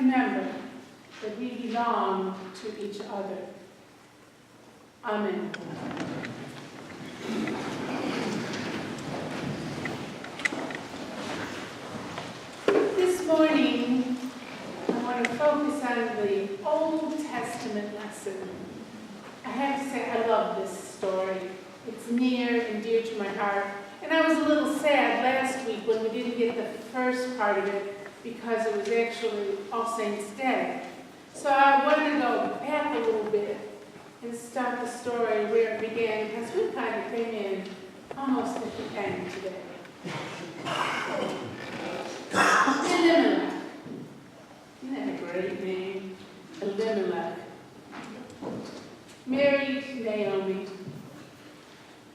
remember that we belong to each other. Amen. This morning, I want to focus on the Old Testament lesson. I have to say, I love this story. It's near and dear to my heart. And I was a little sad last week when we didn't get the first part of it because it was actually All Saints' Day. So I wanted to go back a little bit and start the story where it began because we kind of came in almost at the end today. Elimelech. Isn't that a great name? Elimelech. Married Naomi.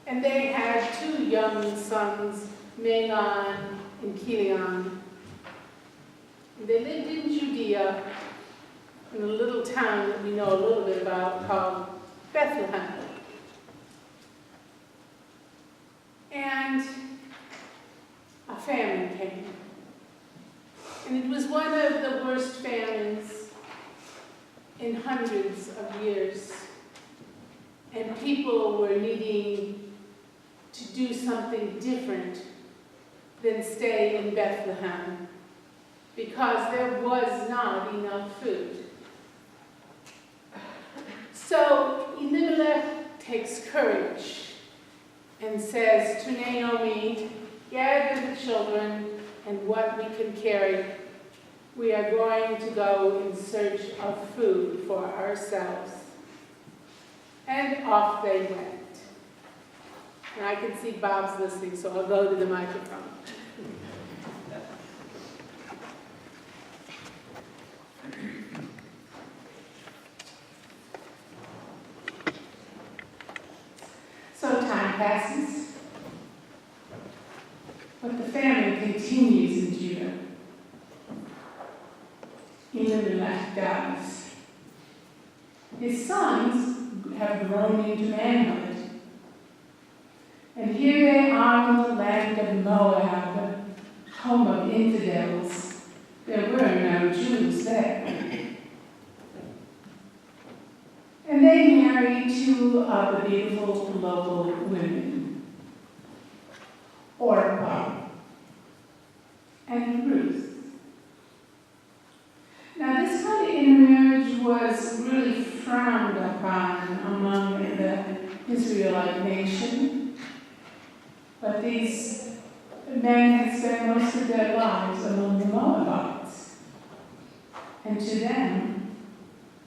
And they had 2 young sons, Mahlon and Chilion. And they lived in Judea, in a little town that we know a little bit about called Bethlehem. And a famine came. And it was one of the worst famines in hundreds of years. And people were needing to do something different than stay in Bethlehem because there was not enough food. So Elimelech takes courage and says to Naomi, gather the children and what we can carry. We are going to go in search of food for ourselves. And off they went. And I can see Bob's listening, so I'll go to the microphone. So time passes, but the famine continues in Judah. Elimelech dies. His sons have grown into manhood. And here they are in the land of Moab, home of infidels. There were no Jews there. And they married 2 of the beautiful local women, Orpah and Ruth. Now this kind of intermarriage was really frowned upon among the Israelite nation. But these men had spent most of their lives among the Moabites. And to them,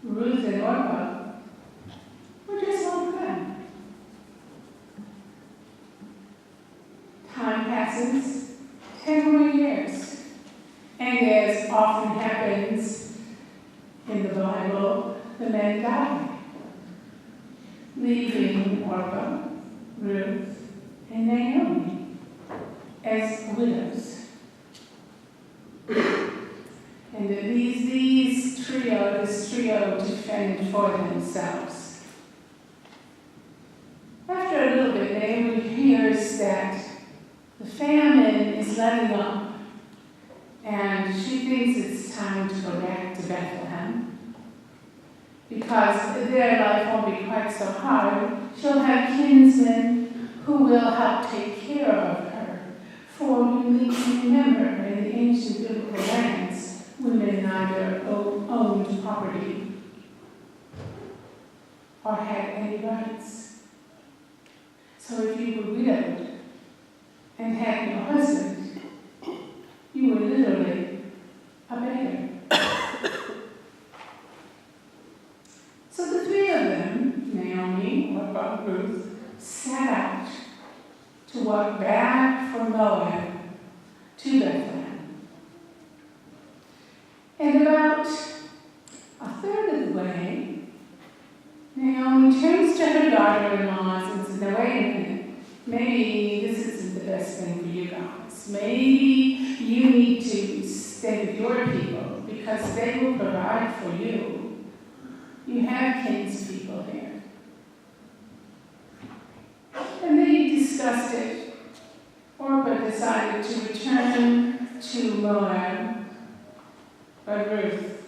Ruth and Orpah were just like them. Time passes, 10 more years. And as often happens in the Bible, the men die, leaving Orpah, Ruth, and Naomi as widows. And this trio to fend for themselves. After a little bit, Naomi hears that the famine is letting up, and she thinks it's time to go back to Bethlehem. Because their life won't be quite so hard. She'll have kinsmen who will help take care of her. For you remember, in the ancient biblical lands, women neither owned property or had any rights. So if you were widowed and had no husband, you were literally a beggar. So the 3 of them, Naomi, Orpah, Ruth, set out to walk back from Moab to Bethlehem. And about a third of the way, Naomi turns to her daughter-in-laws and says, now wait a minute, maybe this isn't the best thing for you guys. Maybe you need to stay with your people because they will provide for you. You have kinspeople here. And they discussed it. Orpah decided to return to Moab, but Ruth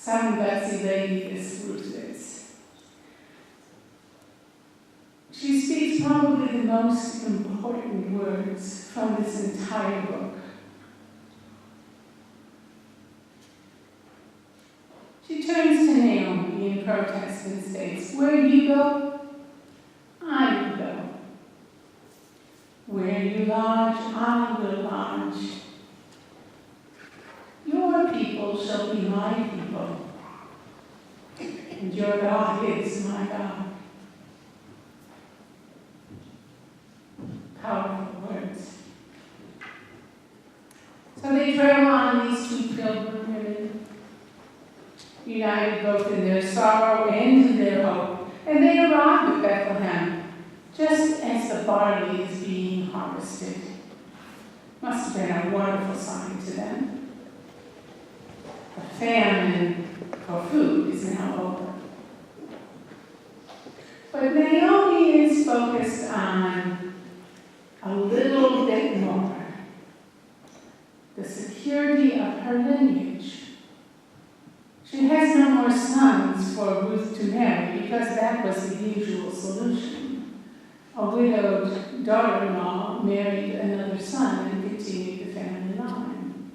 Some gutsy lady this Ruth is. She speaks probably the most important words from this entire book. She turns to Naomi in protest and states, "Where you go, I will go. Where you lodge, I will lodge. Your people shall be my people, and your God is my God." Powerful words. So they travel on, these two pilgrim women, united both in their sorrow and in their hope, and they arrive at Bethlehem just as the barley is being harvested. Must have been a wonderful sign to them. The famine for food is now over. But Naomi is focused on a little bit more. The security of her lineage. She has no more sons for Ruth to marry because that was the usual solution. A widowed daughter-in-law married another son and continued the family line.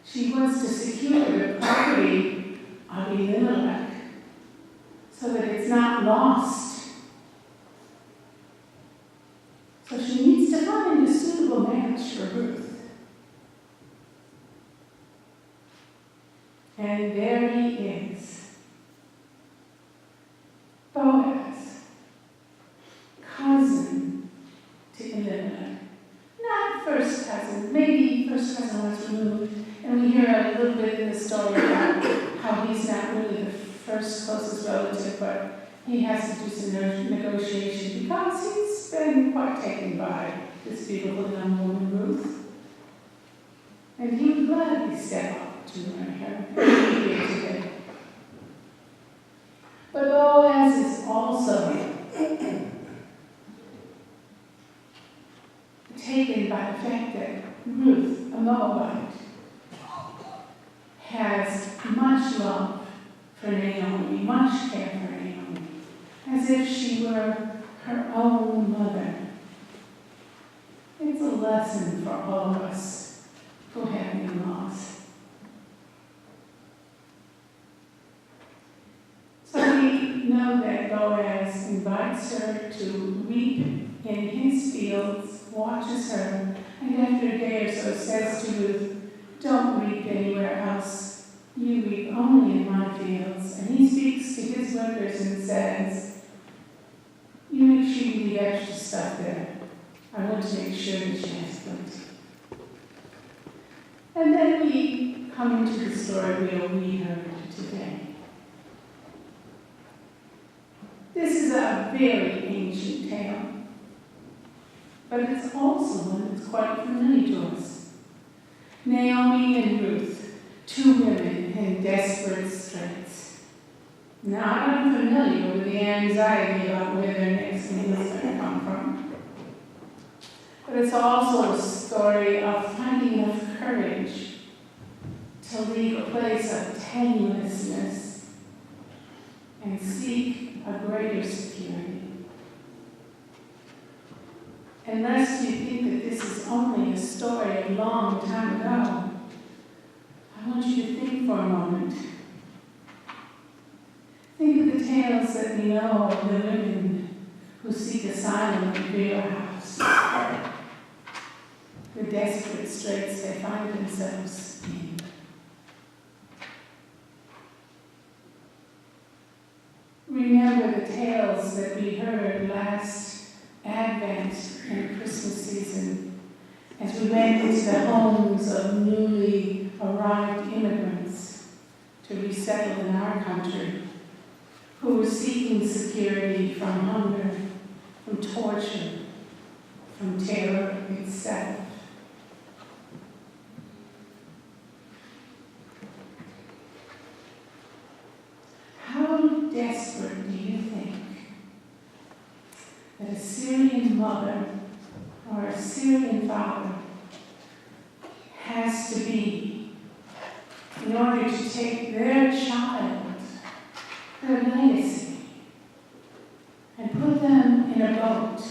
She wants to secure the property of Elimelech so that it's not lost. So she needs to find a suitable match for Ruth. And there he is. Boaz, cousin to Elimelech. Not first cousin, maybe first cousin was removed. And we hear a little bit in the story about how he's not really the first closest relative, but he has to do some negotiation because he's been quite taken by this beautiful young woman, Ruth. And he would gladly step up to marry her here today. But Boaz is also taken by the fact that Ruth, a Moabite, has much love for Naomi, much care for Naomi, as if she were her own mother. It's a lesson for all of us who have in-laws. So we know that Boaz invites her to reap in his fields, watches her, and after a day or so says to Ruth, "Don't reap anywhere else. You reap only in my fields." And he speaks to his workers and says, "You make sure you leave extra stuff there. I want to make sure that she has plenty." And then we come into the story we heard today. This is a very ancient tale, but it's also one that's quite familiar to us. Naomi and Ruth, two women in desperate straits. Now, I'm familiar with the anxiety about where their next meal is going to come from. But it's also a story of finding enough courage to leave a place of tenuousness and seek a greater security. Unless you think that this is only a story a long time ago, I want you to think for a moment. Think of the tales that we know of the women who seek asylum in their house, the desperate straits they find themselves in. Remember the tales that we heard last Advent and Christmas season as we went into the homes of newly arrived immigrants to resettle in our country, who were seeking security from hunger, from torture, from terror itself. How desperate do you think that a Syrian mother or a Syrian father has to be in order to take their child, their legacy, and put them in a boat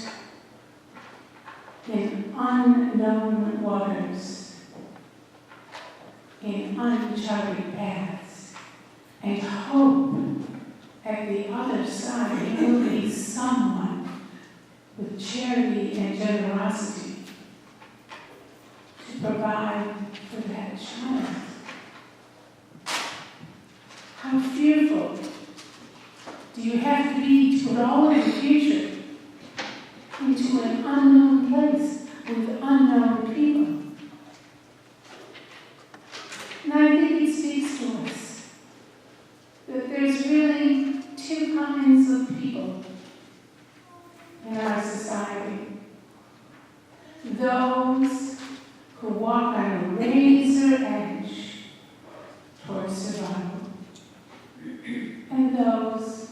in unknown waters, in uncharted paths, and hope at the other side there will be someone with charity and generosity to provide for that child. How fearful do you have to be to put all of the future into an unknown place with unknown people? And I think it speaks to us that there's really two kinds of people in our society. Those who walk on a razor edge towards survival, and those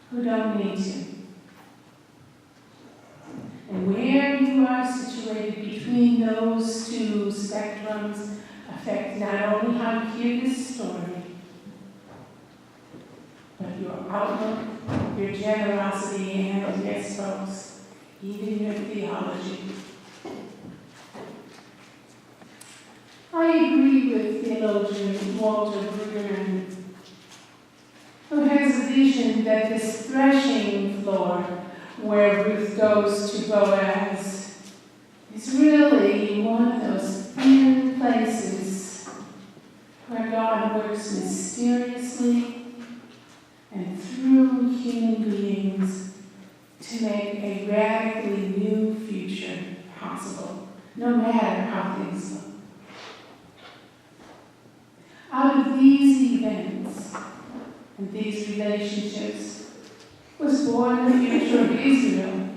who don't need to. And where you are situated between those two spectrums affects not only how you hear this story, but your outlook, your generosity, and, yes, folks, even your theology. I agree with theologian Walter Brueggemann, who has a vision that this threshing floor where Ruth goes to Boaz is really one of those thin places where God works mysteriously and through human beings to make a radically new future possible, no matter how things look. Out of these events and these relationships was born the future of Israel.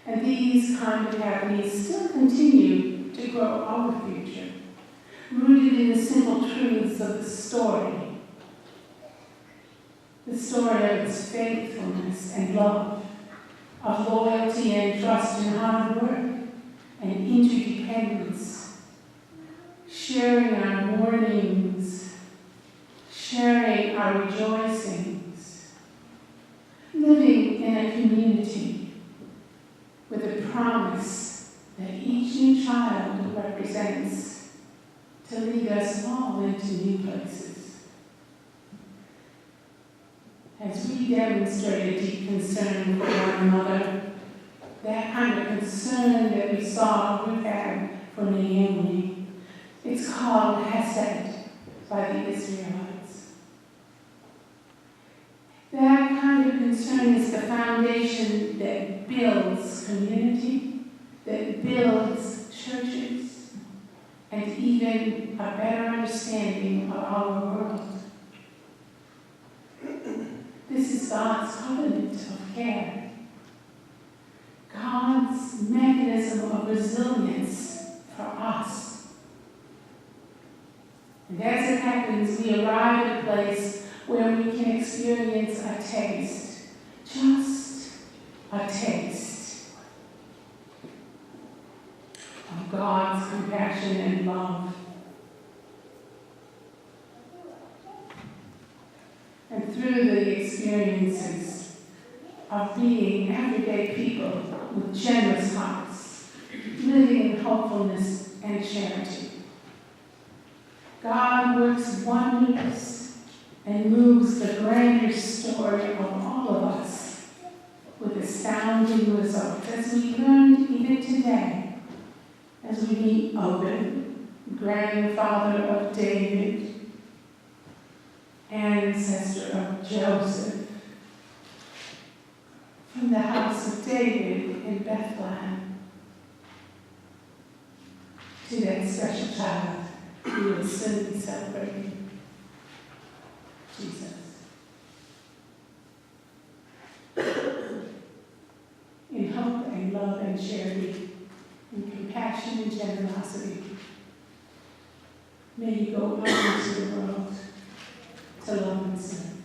And these kind of happenings still continue to grow our future, rooted in the simple truths of the story of its faithfulness and love, of loyalty and trust and hard work and interdependence, sharing our mournings, sharing our rejoicings, living in a community with a promise that each new child represents to lead us all into new places. As we demonstrate a deep concern for one another, that kind of concern that we saw Ruth had for Naomi, it's called Hesed by the Israelites. That kind of concern is the foundation that builds community, that builds churches, and even a better understanding of our world. This is God's covenant of care, God's mechanism of resilience for us. And as it happens, we arrive at a place where we can experience a taste, just a taste of God's compassion and love. And through the experiences of being everyday people with generous hearts, living in hopefulness and charity, God works wonders and moves the grander story of all of us with astounding results, as we learned even today, as we meet Obed, grandfather of David, ancestor of Joseph, from the house of David in Bethlehem, to that special child who will soon be celebrating, Jesus. In hope and love and charity, in compassion and generosity, may you go out into the world to love and serve.